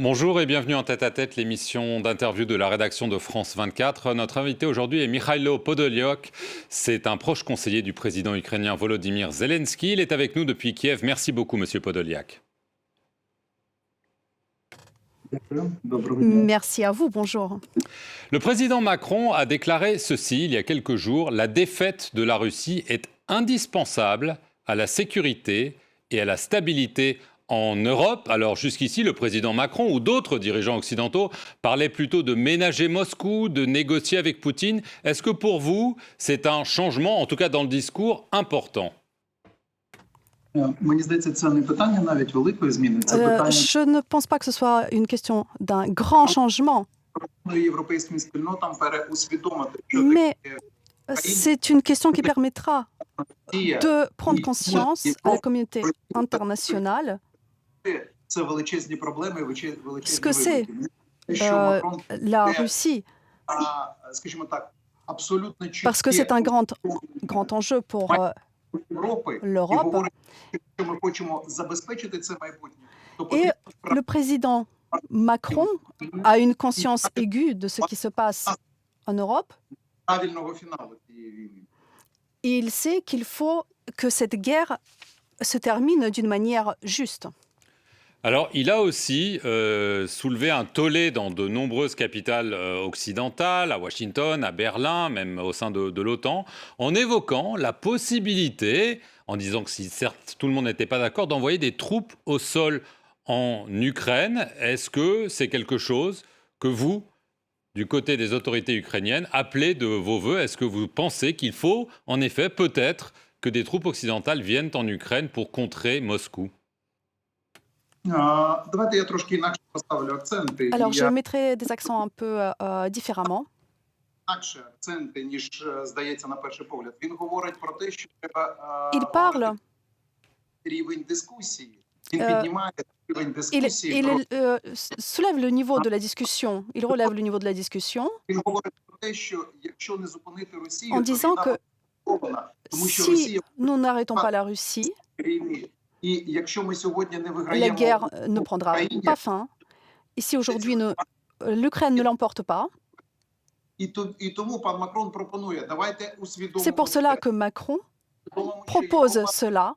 Bonjour et bienvenue en tête-à-tête, l'émission d'interview de la rédaction de France 24. Notre invité aujourd'hui est Mikhailo Podolyak. C'est un proche conseiller du président ukrainien Volodymyr Zelensky. Il est avec nous depuis Kiev. Merci beaucoup, monsieur Podolyak. Merci à vous, bonjour. Le président Macron a déclaré ceci il y a quelques jours. La défaite de la Russie est indispensable à la sécurité et à la stabilité en Europe. Alors jusqu'ici, le président Macron ou d'autres dirigeants occidentaux parlaient plutôt de ménager Moscou, de négocier avec Poutine. Est-ce que pour vous, c'est un changement, en tout cas dans le discours, important ? Je ne pense pas que ce soit une question d'un grand changement, mais c'est une question qui permettra de prendre conscience à la communauté internationale ce que c'est la Russie, parce que c'est un grand enjeu pour l'Europe. Et le président Macron a une conscience aiguë de ce qui se passe en Europe. Et il sait qu'il faut que cette guerre se termine d'une manière juste. Alors, il a aussi soulevé un tollé dans de nombreuses capitales occidentales, à Washington, à Berlin, même au sein de l'OTAN, en évoquant la possibilité, en disant que si certes tout le monde n'était pas d'accord, d'envoyer des troupes au sol en Ukraine. Est-ce que c'est quelque chose que vous, du côté des autorités ukrainiennes, appelez de vos voeux? Est-ce que vous pensez qu'il faut, en effet, peut-être que des troupes occidentales viennent en Ukraine pour contrer Moscou? Alors, je mettrai des accents un peu différemment. Il parle, il soulève le niveau de la discussion, il relève le niveau de la discussion en disant que si nous n'arrêtons pas la Russie, la guerre ne prendra pas fin. Et si aujourd'hui l'Ukraine ne l'emporte pas, c'est pour cela que Macron propose cela,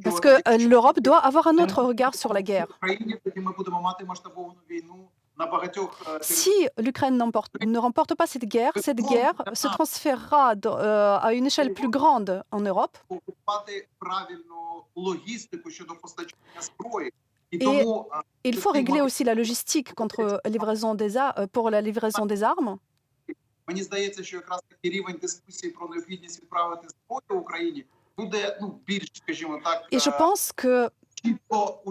parce que l'Europe doit avoir un autre regard sur la guerre. Si l'Ukraine ne remporte pas cette guerre se transférera à une échelle plus grande en Europe. Et il faut régler aussi la logistique pour la livraison des armes. Et je pense que en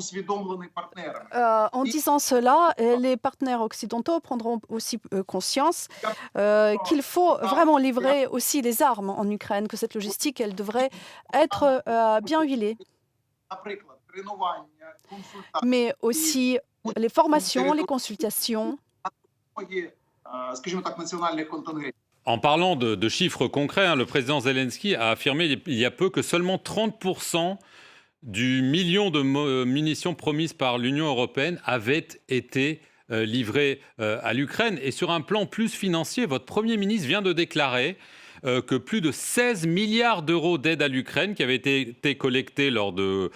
disant cela, les partenaires occidentaux prendront aussi conscience qu'il faut vraiment livrer aussi les armes en Ukraine, que cette logistique, elle devrait être bien huilée. Mais aussi les formations, les consultations. En parlant de chiffres concrets, le président Zelensky a affirmé il y a peu que seulement 30% du million de munitions promises par l'Union européenne avaient été livrées à l'Ukraine. Et sur un plan plus financier, votre Premier ministre vient de déclarer que plus de 16 milliards d'euros d'aide à l'Ukraine qui avaient été collectés lors de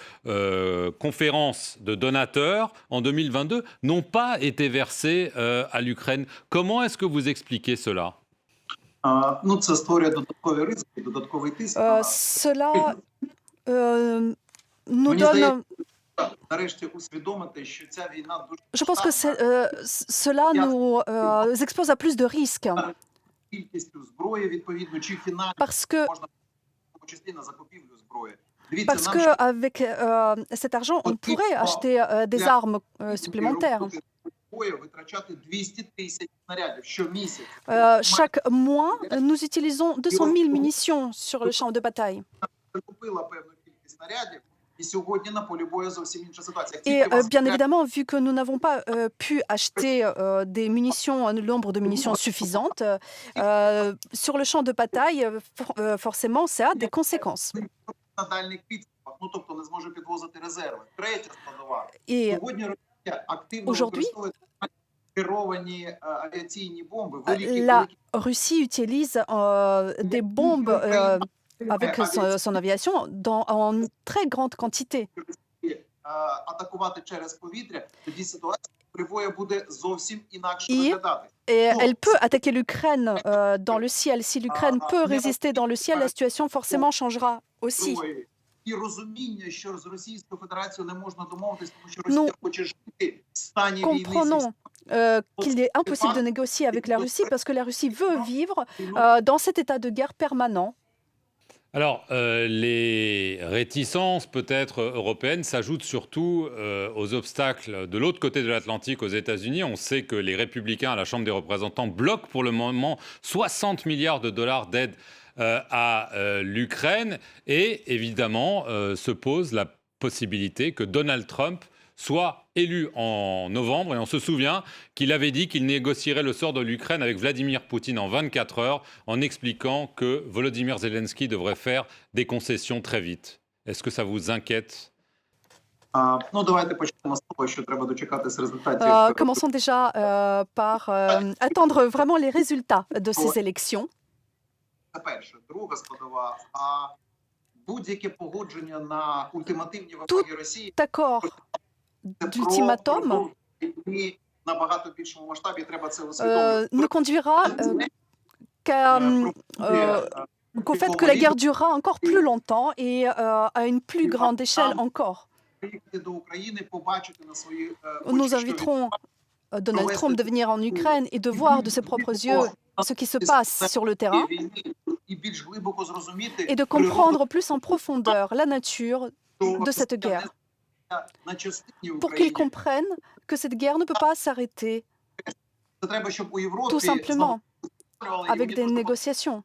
conférences de donateurs en 2022 n'ont pas été versés à l'Ukraine. Comment est-ce que vous expliquez cela ? Cela nous donne... Je pense que cela nous expose à plus de risques. Parce qu'avec cet argent, on pourrait acheter des armes supplémentaires. Chaque mois, nous utilisons 200 000 munitions sur le champ de bataille. Et bien évidemment, vu que nous n'avons pas pu acheter des munitions, un nombre de munitions suffisante, sur le champ de bataille, forcément, ça a des conséquences. Ну, тобто не зможе підвозити резерви. Третя складова. Et Сьогодні Росія активно aujourd'hui, використовує керовані авіаційні бомби. Великі la Russie utilise des bombes avec son aviation en très grande quantité. атакувати через повітря, тоді ситуація кривою буде зовсім інакше І виглядати. Et elle peut attaquer l'Ukraine dans le ciel. Si l'Ukraine peut résister dans le ciel, la situation forcément changera aussi. І розуміння, що з Російською Федерацією не можна домовитись, тому що Ну, Росія хоче жити в стані війни. Comprenons qu'il est impossible de négocier avec la Russie parce que la Russie veut vivre dans cet état de guerre permanent. Alors, les réticences peut-être européennes s'ajoutent surtout aux obstacles de l'autre côté de l'Atlantique, aux États-Unis. On sait que les républicains à la Chambre des représentants bloquent pour le moment 60 milliards de dollars d'aide à l'Ukraine. Et évidemment, se pose la possibilité que Donald Trump soit élu en novembre. Et on se souvient qu'il avait dit qu'il négocierait le sort de l'Ukraine avec Vladimir Poutine en 24 heures en expliquant que Volodymyr Zelensky devrait faire des concessions très vite. Est-ce que ça vous inquiète ? Ну, давайте почнемо з того, що треба дочекатись результатів. Commençons déjà par attendre vraiment les résultats de ces élections. Це перше. Друга складова. Будь-яке погодження на ультимативні вимоги Росії Accord d'ultimatum і на багато більшому масштабі треба це усвідомлювати. ne conduira qu'au fait que la guerre durera encore plus longtemps et à une plus grande échelle encore. Nous inviterons Donald Trump de venir en Ukraine et de voir de ses propres yeux ce qui se passe sur le terrain et de comprendre plus en profondeur la nature de cette guerre, pour qu'il comprenne que cette guerre ne peut pas s'arrêter tout simplement avec des négociations.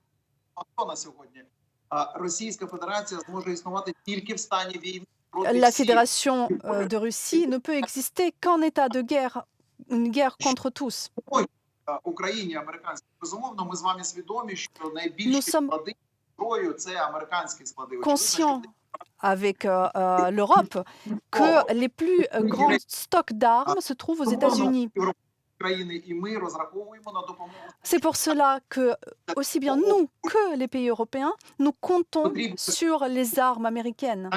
La Fédération de Russie ne peut exister qu'en état de guerre, une guerre contre tous. Nous sommes conscients avec l'Europe que les plus grands stocks d'armes se trouvent aux États-Unis. C'est pour cela que, aussi bien nous que les pays européens, nous comptons sur les armes américaines.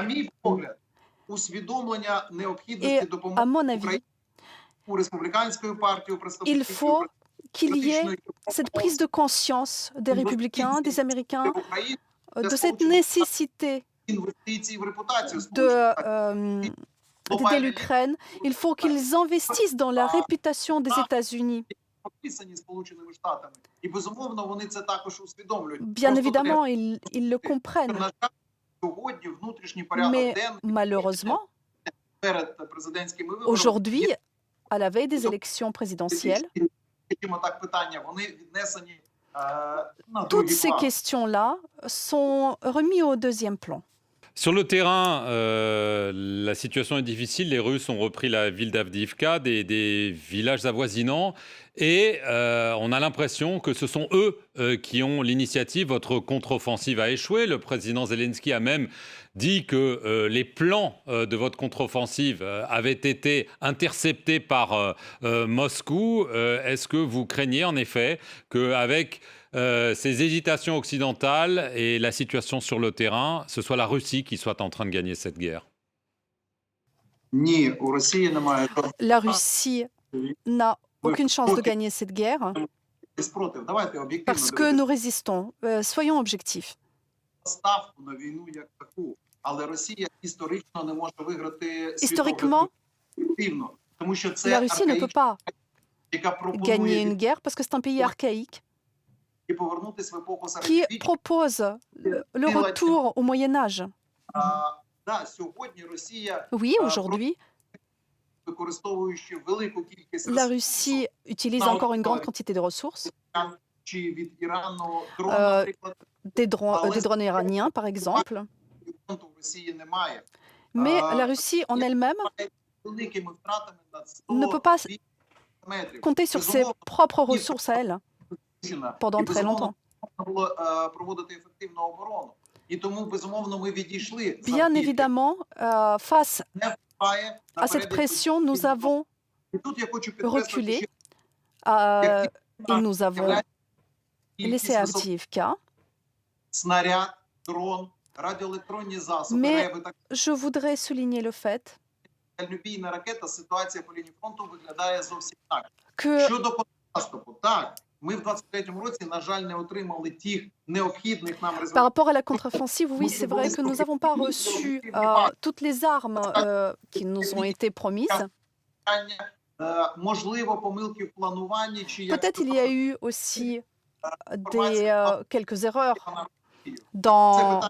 Et à mon avis, il faut qu'il y ait cette prise de conscience des républicains, des Américains, de cette nécessité d'aider l'Ukraine. Il faut qu'ils investissent dans la réputation des États-Unis. Bien évidemment, ils le comprennent. Mais malheureusement, aujourd'hui, à la veille des élections présidentielles, toutes ces questions-là sont remises au deuxième plan. Sur le terrain, la situation est difficile. Les Russes ont repris la ville d'Avdiivka, des villages avoisinants. Et on a l'impression que ce sont eux qui ont l'initiative. Votre contre-offensive a échoué. Le président Zelensky a même dit que les plans de votre contre-offensive avaient été interceptés par Moscou. Est-ce que vous craignez en effet qu'avec ces hésitations occidentales et la situation sur le terrain, ce soit la Russie qui soit en train de gagner cette guerre? La Russie n'a aucune chance de gagner cette guerre parce que nous résistons. Soyons objectifs. Historiquement, la Russie ne peut pas gagner une guerre parce que c'est un pays archaïque qui propose le retour au Moyen-Âge. Oui, aujourd'hui, la Russie utilise encore une grande quantité de ressources, des drones iraniens par exemple, mais la Russie en elle-même ne peut pas compter sur ses propres ressources à elle pendant très longtemps. І тому, безумовно, ми відійшли. Bien évidemment, face Не впливає на à cette перебіг pression, nous подій. avons І тут я хочу підкреслити, reculé що et nous avons laissé кількість Avdiivka. снаряд, дрон, радіоелектронні засоби, Mais реби, так je voudrais souligner le fait дальнобійна ракета, ситуація по лінії фронту виглядає зовсім так. que Щодо контрнаступу, так, ми в 23-му році, на жаль, не отримали тих необхідних нам par результатів. rapport à la contre-offensive, oui, c'est vrai que nous n'avons pas reçu toutes les armes qui nous ont été promises. Можливо, помилки в плануванні, чи як Peut-être il y a eu aussi quelques erreurs dans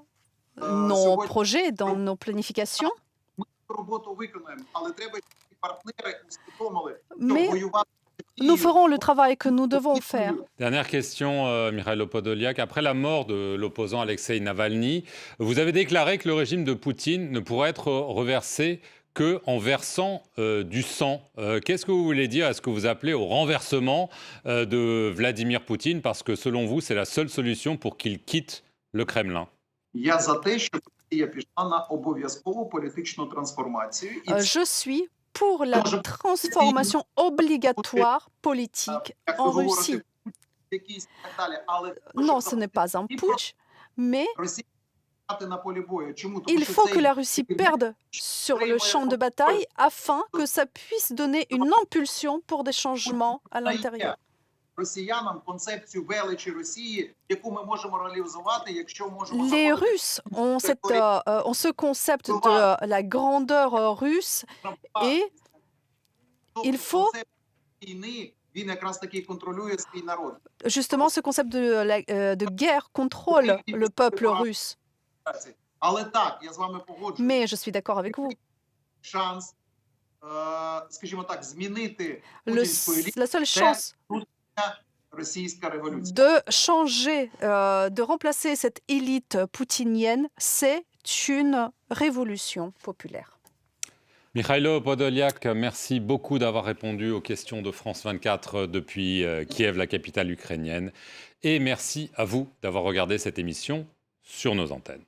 nos projets, dans nos planifications. ми роботу виконуємо, але треба, щоб партнери усвідомили, що Mais воювати nous ferons le travail que nous devons faire. Dernière question, Mikhailo Podolyak. Après la mort de l'opposant Alexei Navalny, vous avez déclaré que le régime de Poutine ne pourrait être reversé qu'en versant du sang. Qu'est-ce que vous voulez dire à ce que vous appelez au renversement de Vladimir Poutine? Parce que selon vous, c'est la seule solution pour qu'il quitte le Kremlin. Я за те, щоб Росія пішла на обов'язкову політичну трансформацію. І Je suis pour la transformation obligatoire politique як en ви Russie. говорите, якісь і так далі. Але Non, ce n'est pas un putsch, mais Росія на полі бою. Чому? Тому il що faut це que la Russie perde sur le champ de bataille afin que ça puisse donner une impulsion pour des changements à l'intérieur. росіянам концепцію величі Росії, яку ми можемо реалізувати, якщо можемо Les Russes ont ce concept de la grandeur russe et il faut війни, він якраз таки контролює свій народ. justement ce concept de guerre contrôle le peuple russe. Але так, я з вами погоджуюсь. Mais je suis d'accord avec vous. Шанс, скажімо так, змінити Le- путінську еліту, la seule chance російська революція. de changer, de remplacer cette élite poutinienne, c'est une révolution populaire. Mikhailo Podolyak, merci beaucoup d'avoir répondu aux questions de France 24 depuis Kiev, la capitale ukrainienne. Et merci à vous d'avoir regardé cette émission sur nos antennes.